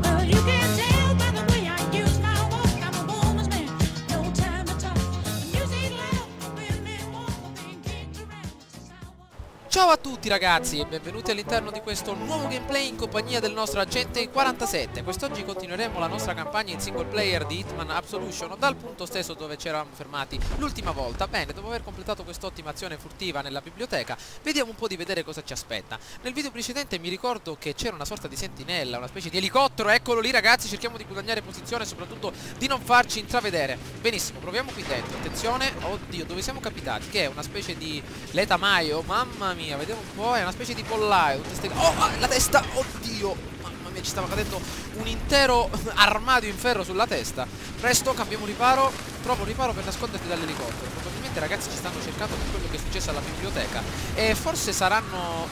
Well, you can tell by the way I use my walk. I'm a woman's man, no time to talk. The music loud, women walk, being kicked around. This is how I walk. Ciao a tutti ragazzi e benvenuti all'interno di questo nuovo gameplay in compagnia del nostro agente 47. Quest'oggi continueremo la nostra campagna in single player di Hitman Absolution dal punto stesso dove ci eravamo fermati l'ultima volta. Bene, dopo aver completato quest'ottima azione furtiva nella biblioteca, vediamo un po' di vedere cosa ci aspetta. Nel video precedente mi ricordo che c'era una sorta di sentinella, una specie di elicottero, eccolo lì ragazzi, cerchiamo di guadagnare posizione e soprattutto di non farci intravedere. Benissimo, proviamo qui dentro, attenzione, oddio, dove siamo capitati? Che è una specie di letamaio, mamma mia, vediamo un po', è una specie di pollaio, tutte ste... Oh, la testa, oddio, mamma mia, ci stava cadendo un intero armadio in ferro sulla testa. Presto, cambiamo riparo, trovo riparo per nasconderti dall'elicottero. Probabilmente ragazzi ci stanno cercando per quello che è successo alla biblioteca e forse saranno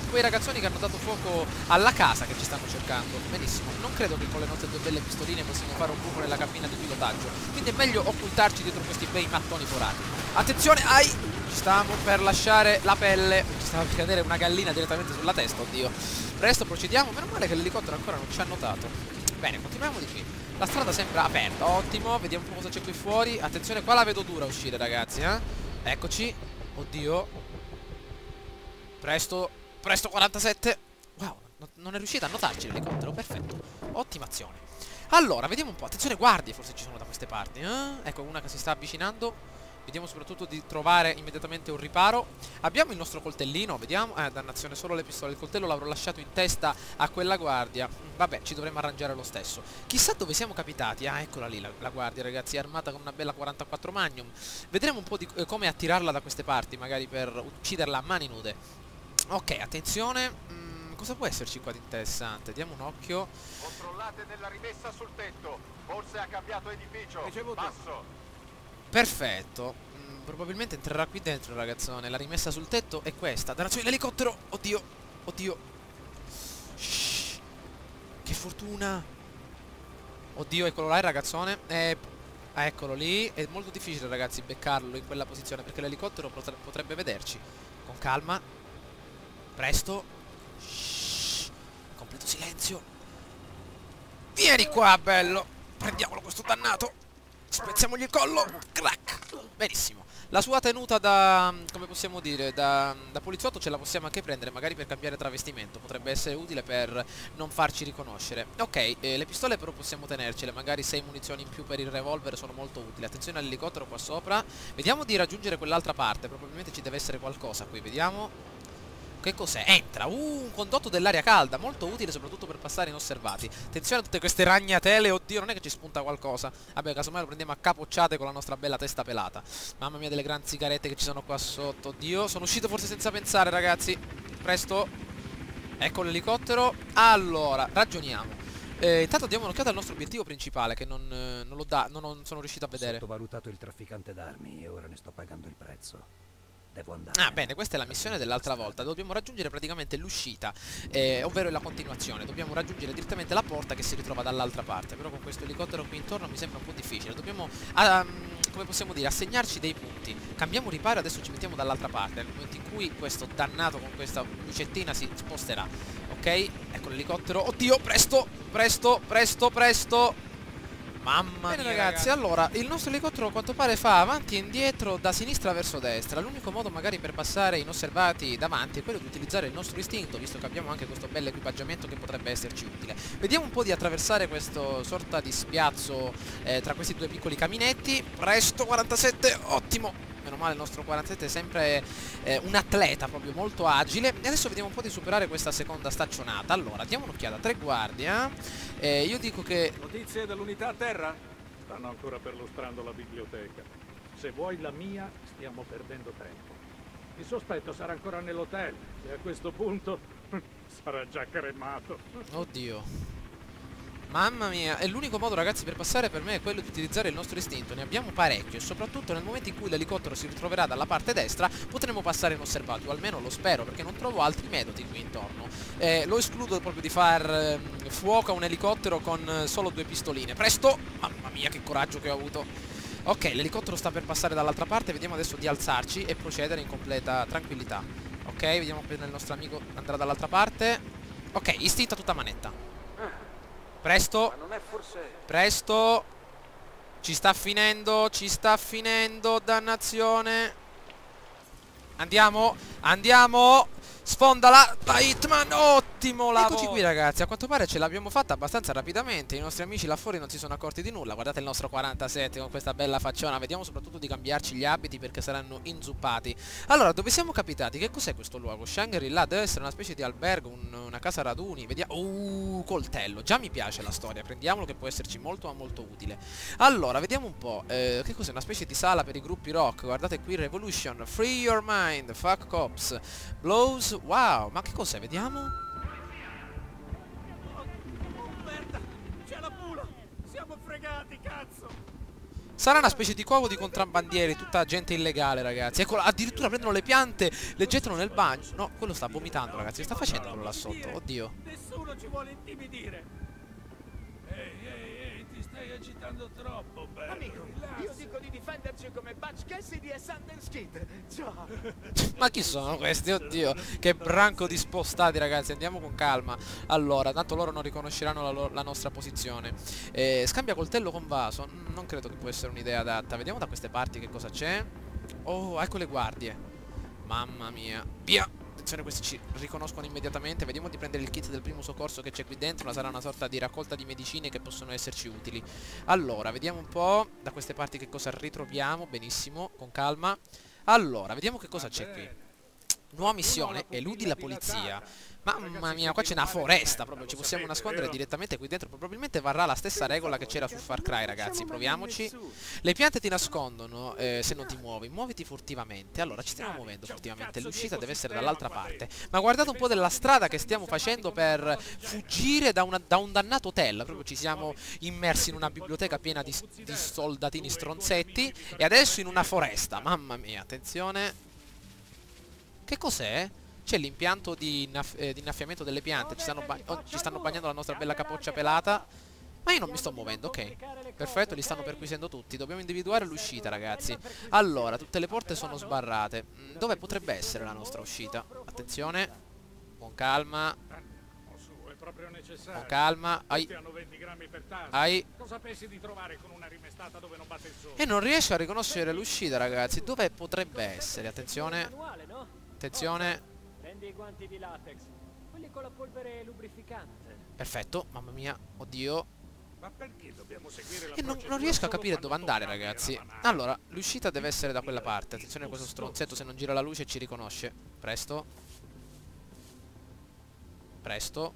quei ragazzoni che hanno dato fuoco alla casa che ci stanno cercando. Benissimo, non credo che con le nostre due belle pistoline possiamo fare un buco nella cabina di pilotaggio, quindi è meglio occultarci dietro questi bei mattoni forati. Attenzione, ai! Ci stavamo per lasciare la pelle, ci stava per cadere una gallina direttamente sulla testa, oddio. Presto procediamo, meno male che l'elicottero ancora non ci ha notato. Bene, continuiamo di qui. La strada sembra aperta, ottimo, vediamo un po' cosa c'è qui fuori. Attenzione, qua la vedo dura uscire ragazzi, Eccoci, oddio. Presto, presto 47. Wow, non è riuscita a notarci l'elicottero, perfetto. Ottima azione. Allora, vediamo un po', attenzione guardie forse ci sono da queste parti, Ecco una che si sta avvicinando. Vediamo soprattutto di trovare immediatamente un riparo. Abbiamo il nostro coltellino, vediamo. Dannazione, solo le pistole. Il coltello l'avrò lasciato in testa a quella guardia. Vabbè, ci dovremmo arrangiare lo stesso. Chissà dove siamo capitati. Ah, eccola lì la guardia, ragazzi, è armata con una bella 44 Magnum. Vedremo un po' di come attirarla da queste parti, magari per ucciderla a mani nude. Ok, attenzione. Cosa può esserci qua di interessante? Diamo un occhio. Controllate nella rimessa sul tetto. Forse ha cambiato edificio. Ricevuto. Passo. Perfetto. Probabilmente entrerà qui dentro, ragazzone. La rimessa sul tetto è questa. Dannazione, l'elicottero. Oddio. Oddio. Shhh. Che fortuna. Oddio, eccolo là il ragazzone. Eccolo lì. È molto difficile, ragazzi, beccarlo in quella posizione, perché l'elicottero potrebbe vederci. Con calma. Presto. Shhh. Completo silenzio. Vieni qua, bello. Prendiamolo questo dannato. Spezziamogli il collo. Crack. Benissimo. La sua tenuta da, come possiamo dire, da poliziotto ce la possiamo anche prendere, magari per cambiare travestimento. Potrebbe essere utile per non farci riconoscere. Ok, le pistole però possiamo tenercele. Magari 6 munizioni in più per il revolver sono molto utili. Attenzione all'elicottero qua sopra. Vediamo di raggiungere quell'altra parte. Probabilmente ci deve essere qualcosa qui, vediamo. Che cos'è? Entra! Un condotto dell'aria calda, molto utile soprattutto per passare inosservati. Attenzione a tutte queste ragnatele, oddio, non è che ci spunta qualcosa. Vabbè, casomai lo prendiamo a capocciate con la nostra bella testa pelata. Mamma mia, delle grandi sigarette che ci sono qua sotto, oddio. Sono uscito forse senza pensare, ragazzi. Presto. Ecco l'elicottero. Allora, ragioniamo. Intanto diamo un'occhiata al nostro obiettivo principale, che non sono riuscito a vedere. Ho sottovalutato il trafficante d'armi e ora ne sto pagando il prezzo. Devo andare. Ah, bene, questa è la missione dell'altra volta. Dobbiamo raggiungere praticamente l'uscita, ovvero la continuazione. Dobbiamo raggiungere direttamente la porta che si ritrova dall'altra parte. Però con questo elicottero qui intorno mi sembra un po' difficile. Dobbiamo, come possiamo dire, assegnarci dei punti. Cambiamo riparo, adesso ci mettiamo dall'altra parte. Nel momento in cui questo dannato con questa lucettina si sposterà. Ok, ecco l'elicottero. Oddio, presto, presto, presto, presto. Mamma mia, ragazzi, allora il nostro elicottero a quanto pare fa avanti e indietro, da sinistra verso destra. L'unico modo magari per passare inosservati davanti è quello di utilizzare il nostro istinto, visto che abbiamo anche questo bel equipaggiamento che potrebbe esserci utile. Vediamo un po' di attraversare questo sorta di spiazzo tra questi due piccoli caminetti. Presto 47, ottimo. Meno male il nostro 47 è sempre un atleta proprio molto agile. E adesso vediamo un po' di superare questa seconda staccionata. Allora, diamo un'occhiata, 3 guardie. Io dico che... Notizie dell'unità a terra? Stanno ancora perlustrando la biblioteca. Se vuoi la mia, stiamo perdendo tempo. Il sospetto sarà ancora nell'hotel e a questo punto sarà già cremato. Oddio. Mamma mia, e l'unico modo, ragazzi, per passare per me è quello di utilizzare il nostro istinto. Ne abbiamo parecchio e soprattutto nel momento in cui l'elicottero si ritroverà dalla parte destra potremo passare inosservati, o almeno lo spero, perché non trovo altri metodi qui intorno. Lo escludo proprio di far fuoco a un elicottero con solo 2 pistoline. Presto! Mamma mia, che coraggio che ho avuto. Ok, l'elicottero sta per passare dall'altra parte. Vediamo adesso di alzarci e procedere in completa tranquillità. Ok, vediamo appena il nostro amico andrà dall'altra parte. Ok, istinto a tutta manetta. Presto. Ma non è forse... Presto. Ci sta finendo, dannazione. Andiamo, andiamo. Sfondala, da Hitman, ottimo lavoro. Eccoci qui ragazzi, a quanto pare ce l'abbiamo fatta abbastanza rapidamente. I nostri amici là fuori non si sono accorti di nulla. Guardate il nostro 47 con questa bella facciona. Vediamo soprattutto di cambiarci gli abiti perché saranno inzuppati. Allora, dove siamo capitati? Che cos'è questo luogo? Shangri-La deve essere una specie di albergo, una casa raduni. Vediamo, coltello, già mi piace la storia. Prendiamolo che può esserci molto ma molto utile. Allora, vediamo un po', che cos'è? Una specie di sala per i gruppi rock. Guardate qui, Revolution, Free Your Mind, Fuck Cops, Blows. Wow, ma che cos'è? Vediamo. Merda, c'è la pula! Siamo fregati, cazzo! Sarà una specie di covo di contrabbandieri, tutta gente illegale, ragazzi. Ecco, addirittura prendono le piante, le gettano nel bagno. No, quello sta vomitando, ragazzi. Che sta facendo quello là sotto? Oddio. Nessuno ci vuole intimidire! Ehi, ti stai agitando troppo, Barry. Amico, io dico di difenderci come Butch Cassidy e Sundance Kid. Ciao. Ma chi sono questi? Oddio, che branco di spostati, ragazzi. Andiamo con calma. Allora, tanto loro non riconosceranno la nostra posizione. Scambia coltello con vaso. Non credo che può essere un'idea adatta. Vediamo da queste parti che cosa c'è. Oh, ecco le guardie. Mamma mia. Via. Attenzione, questi ci riconoscono immediatamente. Vediamo di prendere il kit del primo soccorso che c'è qui dentro. Sarà una sorta di raccolta di medicine che possono esserci utili. Allora, vediamo un po' da queste parti che cosa ritroviamo. Benissimo, con calma. Allora, vediamo che cosa c'è qui. Nuova missione, eludi la polizia. Mamma mia, qua c'è una foresta proprio, ci possiamo nascondere direttamente qui dentro. Probabilmente varrà la stessa regola che c'era su Far Cry, ragazzi. Proviamoci. Le piante ti nascondono se non ti muovi. Muoviti furtivamente. Allora, ci stiamo muovendo furtivamente. L'uscita deve essere dall'altra parte. Ma guardate un po' della strada che stiamo facendo per fuggire da un dannato hotel. Proprio ci siamo immersi in una biblioteca piena di soldatini stronzetti. E adesso in una foresta. Mamma mia, attenzione. Che cos'è? C'è l'impianto di innaffiamento delle piante. Ci stanno bagnando la nostra bella capoccia pelata. Ma io non mi sto muovendo, ok. Perfetto, li stanno perquisendo tutti. Dobbiamo individuare l'uscita, ragazzi. Allora, tutte le porte sono sbarrate. Dove potrebbe essere la nostra uscita? Attenzione. Con calma. Con calma. Cosa pensi di trovare con una rimestata dove non batte il sole? E non riesco a riconoscere l'uscita, ragazzi. Dove potrebbe essere? Attenzione. Attenzione. Prendi i guanti di latex, quelli con la polvere lubrificante. Perfetto, mamma mia, oddio. Ma perché dobbiamo seguire la E non procedura riesco a solo capire quando dove andare, tocca ragazzi. aprire la banana? Allora, l'uscita deve essere da quella parte. Attenzione a questo stronzetto, se non gira la luce ci riconosce. Presto. Presto.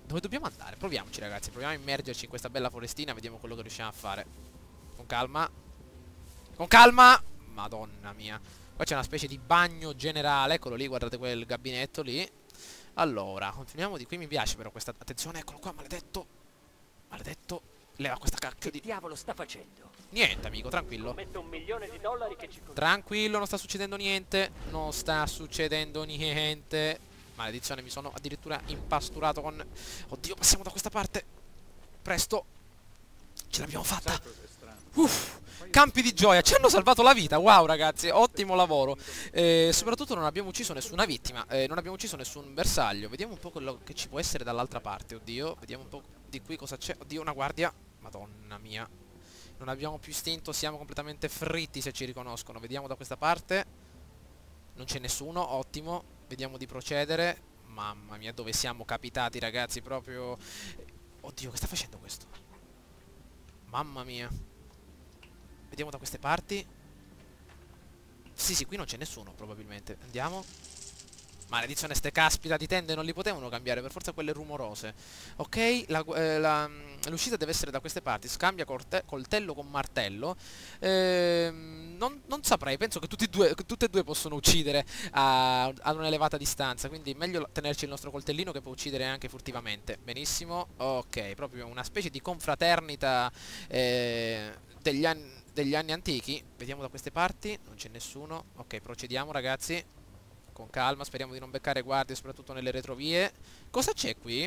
Dove dobbiamo andare? Proviamoci, ragazzi. Proviamo a immergerci in questa bella forestina. Vediamo quello che riusciamo a fare. Con calma. Con calma. Madonna mia. Qua c'è una specie di bagno generale. Eccolo lì, guardate quel gabinetto lì. Allora, continuiamo di qui. Mi piace però questa... Attenzione, eccolo qua, maledetto. Maledetto. Leva questa cacchio di... Che diavolo sta facendo? Niente, amico, tranquillo. Metto $1 milione che ci costa. Tranquillo, non sta succedendo niente. Non sta succedendo niente. Maledizione, mi sono addirittura impasturato con... Oddio, passiamo da questa parte. Presto. Ce l'abbiamo fatta. Uff. Campi di gioia, ci hanno salvato la vita. Wow, ragazzi, ottimo lavoro. Soprattutto non abbiamo ucciso nessuna vittima. Non abbiamo ucciso nessun bersaglio. Vediamo un po' quello che ci può essere dall'altra parte. Oddio, vediamo un po' di qui cosa c'è. Oddio, una guardia. Madonna mia. Non abbiamo più istinto, siamo completamente fritti se ci riconoscono. Vediamo da questa parte. Non c'è nessuno, ottimo. Vediamo di procedere. Mamma mia, dove siamo capitati, ragazzi, proprio... Oddio, che sta facendo questo? Mamma mia. Vediamo da queste parti. Sì, qui non c'è nessuno, probabilmente. Andiamo. Maledizione, ste caspita di tende non li potevano cambiare, per forza quelle rumorose. Ok, l'uscita deve essere da queste parti. Scambia coltello con martello. Non saprei, penso che tutte e due possono uccidere ad un'elevata distanza. Quindi meglio tenerci il nostro coltellino che può uccidere anche furtivamente. Benissimo. Ok, proprio una specie di confraternita degli anni antichi. Vediamo da queste parti. Non c'è nessuno. Ok, procediamo, ragazzi. Con calma, speriamo di non beccare guardie, soprattutto nelle retrovie. Cosa c'è qui?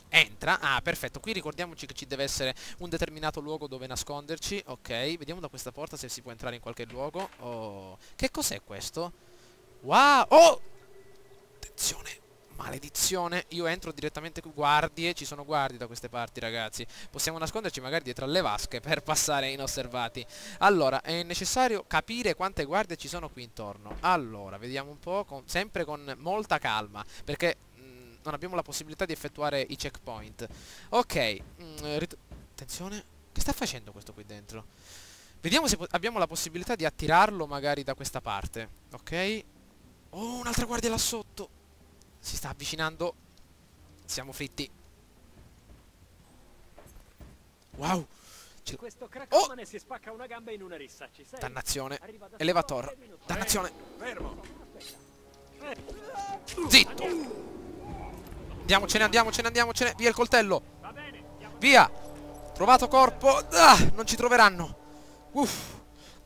Entra. Ah, perfetto. Qui ricordiamoci che ci deve essere un determinato luogo dove nasconderci. Ok, vediamo da questa porta se si può entrare in qualche luogo. Oh, che cos'è questo? Wow! Oh! Attenzione! Maledizione, io entro direttamente qui. Guardie, ci sono guardie da queste parti, ragazzi. Possiamo nasconderci magari dietro alle vasche per passare inosservati. Allora, è necessario capire quante guardie ci sono qui intorno. Allora, vediamo un po', sempre con molta calma, perché non abbiamo la possibilità di effettuare i checkpoint. Ok, attenzione, che sta facendo questo qui dentro? Vediamo se abbiamo la possibilità di attirarlo magari da questa parte. Ok. Oh, un'altra guardia là sotto. Si sta avvicinando. Siamo fritti. Wow. Questo cracomane si spacca una gamba in una rissa, ci sei? Dannazione. Arriva da Elevator. solo 3 minuti. Dannazione. Fermo! Zitto. Andiamocene, andiamocene, andiamocene. Via il coltello. Va bene, andiamo. Via. Trovato corpo. Ah, non ci troveranno. Uff.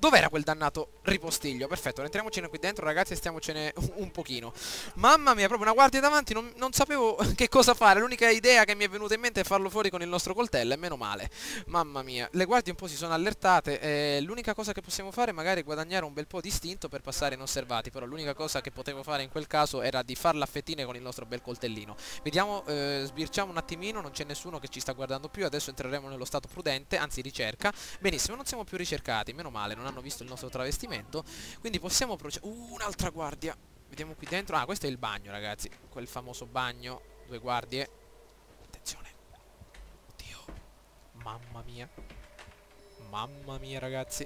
Dov'era quel dannato ripostiglio? Perfetto, entriamocene qui dentro, ragazzi, e stiamocene un pochino. Mamma mia, proprio una guardia davanti, non sapevo che cosa fare. L'unica idea che mi è venuta in mente è farlo fuori con il nostro coltello, e meno male. Mamma mia, le guardie un po' si sono allertate. L'unica cosa che possiamo fare è magari guadagnare un bel po' di istinto per passare inosservati. Però l'unica cosa che potevo fare in quel caso era di farla a fettine con il nostro bel coltellino. Vediamo, sbirciamo un attimino, non c'è nessuno che ci sta guardando più. Adesso entreremo nello stato prudente, anzi ricerca. Benissimo, non siamo più ricercati, meno male, non hanno visto il nostro travestimento, quindi possiamo procedere. Un'altra guardia. Vediamo qui dentro. Ah, questo è il bagno, ragazzi, quel famoso bagno. 2 guardie. Attenzione. Oddio. Mamma mia. Mamma mia, ragazzi.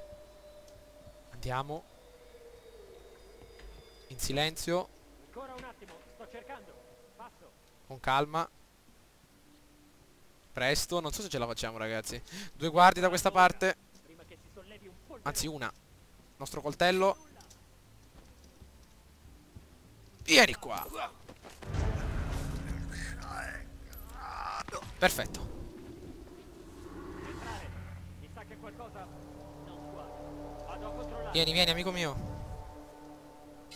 Andiamo in silenzio, Ancora un attimo, sto cercando. Passo. con calma. Presto, non so se ce la facciamo, ragazzi. 2 guardie da questa parte. Prima che si sollevi un polvere. Anzi, una. Nostro coltello. Vieni qua. Perfetto. Entrare. Mi sa che qualcosa non squadra. Vado a controllare. Vieni, vieni, amico mio.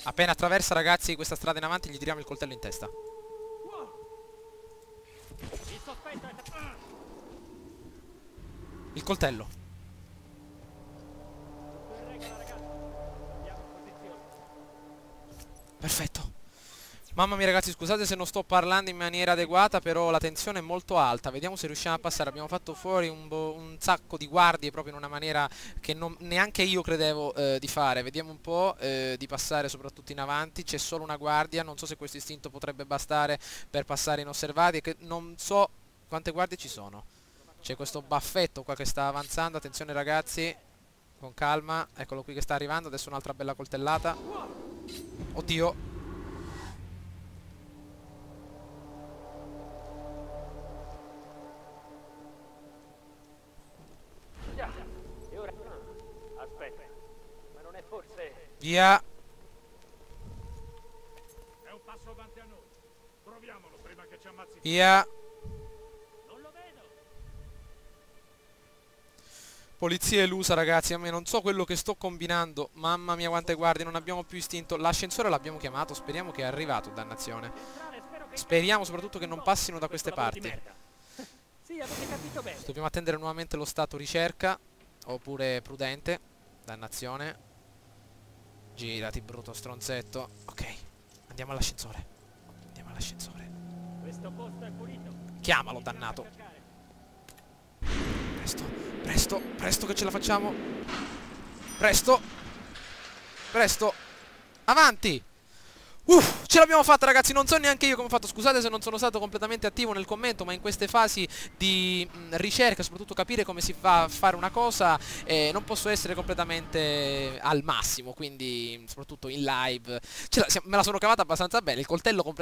Appena attraversa, ragazzi, questa strada in avanti, gli tiriamo il coltello in testa. Il sospetto è... Il coltello. Tutto in regola, ragazzi. Andiamo in posizione. Perfetto. Mamma mia, ragazzi, scusate se non sto parlando in maniera adeguata, però la tensione è molto alta. Vediamo se riusciamo a passare. Abbiamo fatto fuori un sacco di guardie proprio in una maniera che neanche io credevo di fare. Vediamo un po' di passare soprattutto in avanti. C'è solo una guardia. Non so se questo istinto potrebbe bastare per passare inosservati. Che non so quante guardie ci sono. C'è questo baffetto qua che sta avanzando. Attenzione, ragazzi, con calma. Eccolo qui che sta arrivando. Adesso un'altra bella coltellata. Oddio. E ora... Aspetta. Ma non è forse... Via. È un passo avanti a noi. Troviamolo prima che ci ammazzi. Via. Non lo vedo. Polizia elusa, ragazzi. A me non so quello che sto combinando. Mamma mia, quante guardie. Non abbiamo più istinto. L'ascensore l'abbiamo chiamato. Speriamo che è arrivato, dannazione. Entrare, spero che... Speriamo soprattutto che non passino da queste Questo lavoro di parti. merda. Sì, avete capito bene. Dobbiamo attendere nuovamente lo stato ricerca. Oppure prudente. Dannazione. Girati, brutto stronzetto. Ok, andiamo all'ascensore. Andiamo all'ascensore. Questo posto è pulito. Chiamalo, Iniziamo dannato. a cercare. Presto, presto, presto che ce la facciamo. Presto. Presto. Avanti. Ce l'abbiamo fatta, ragazzi. Non so neanche io come ho fatto. Scusate se non sono stato completamente attivo nel commento, ma in queste fasi di ricerca, soprattutto capire come si fa a fare una cosa, non posso essere completamente al massimo. Quindi soprattutto in live me la sono cavata abbastanza bene. Il coltello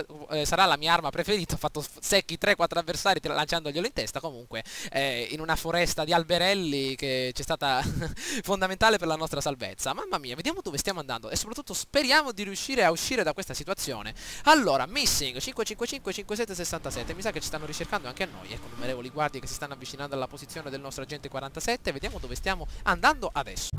sarà la mia arma preferita. Ho fatto secchi 3-4 avversari lanciandoglielo in testa. Comunque in una foresta di alberelli che c'è stata fondamentale per la nostra salvezza. Mamma mia, vediamo dove stiamo andando. E soprattutto speriamo di riuscire a uscire da questa situazione. Allora, missing 555 5767. Mi sa che ci stanno ricercando anche a noi. Ecco, innumerevoli guardie che si stanno avvicinando alla posizione del nostro agente 47. Vediamo dove stiamo andando adesso.